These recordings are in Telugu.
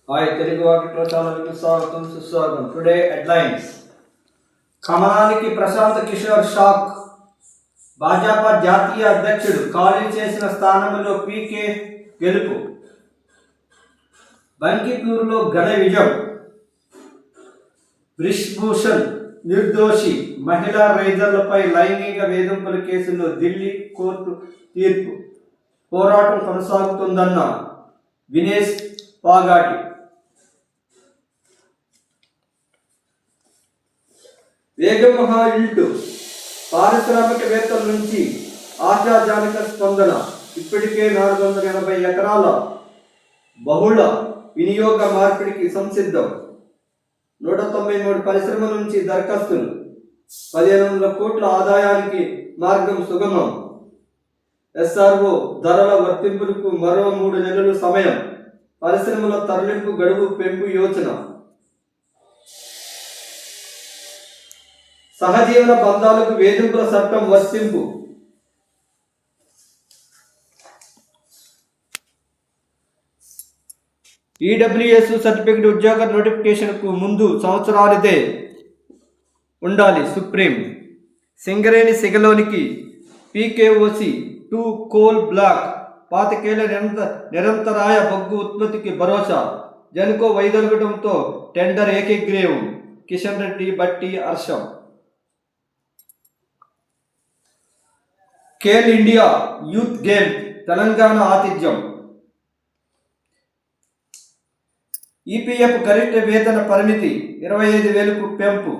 హాయ్ తెలుగు వాకిట్లో ఛానల్కి స్వాగతం సుస్వాగతం. Today headlines. కమలానికి ప్రశాంత్ కిషోర్ షాక్. భాజపా జాతీయ అధ్యక్షుడు ఖాళీ చేసిన స్థానంలో పీకే గెలుపు. బంకిపూర్లో ఘన విజయం. బ్రిజ్భూషణ్ నిర్దోషి. మహిళా రైడర్లపై లైంగిక వేధింపుల కేసులో ఢిల్లీ కోర్టు తీర్పు. పోరాటం కొనసాగుతుందన్న వినేష్ పాగాటి. వేగమహా ఇల్టు. పారిశ్రామికవేత్తల నుంచి ఆశాజనక స్పందన. ఇప్పటికే 480 ఎకరాల బహుళ వినియోగ మార్పిడికి సంసిద్ధం. 193 పరిశ్రమల నుంచి దరఖాస్తులు. 1500 కోట్ల ఆదాయానికి మార్గం సుగమం. ఎస్ఆర్ఓ ధరల వర్తింపులకు మరో 3 నెలలు సమయం. పరిశ్రమల తరలింపు గడువు పెంపు యోచన. సహజీవన బంధాలకు వేధింపుల చట్టం వర్తింపు. ఈడబ్ల్యూఎస్ సర్టిఫికేట్ ఉద్యోగ నోటిఫికేషన్కు ముందు సంవత్సరానిదే ఉండాలి సుప్రీం. సింగరేణి సిగలోనికి పీకేఓసి 2 కోల్ బ్లాక్. 25 ఏళ్ల నిరంతరాయ బొగ్గు ఉత్పత్తికి భరోసా. జెన్కో వైదొలగడంతో టెండర్ ఏకగ్రీవం. కిషన్ రెడ్డి బట్టి హర్షం. Khel India youth game Telangana ఆతిథ్యం. ఈపీఎఫ్ గరిష్ట వేతన పరిమితి 25,000కు పెంపు.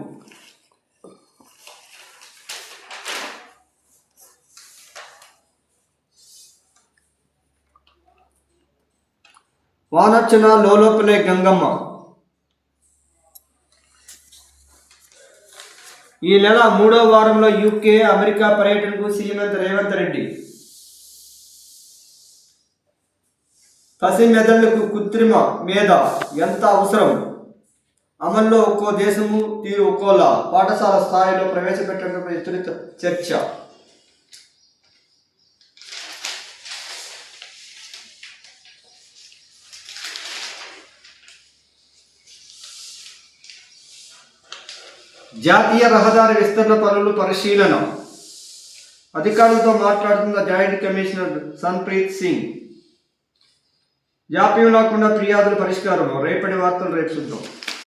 వానొచ్చిన లోలోపలే గంగమ్మ. ఈ నెల 3వ వారంలో యూకే, అమెరికా పర్యటనకు సీఎం రేవంత్ రెడ్డి. పసి మెదళ్లకు కృత్రిమ మేధ ఎంత అవసరం? అమల్లో ఒక్కో దేశము తీరు ఒక్కోలా. పాఠశాల స్థాయిలో ప్రవేశపెట్టడంపై విస్తృత చర్చ. జాతీయ రహదారి విస్తరణ పనులు పరిశీలన. అధికారులతో మాట్లాడుతున్న జాయింట్ కమిషనర్ సన్ప్రీత్ సింగ్. జాప్యం లేకుండా ఫిర్యాదుల పరిష్కారం. రేపటి వార్తలు రేపు చూద్దాం.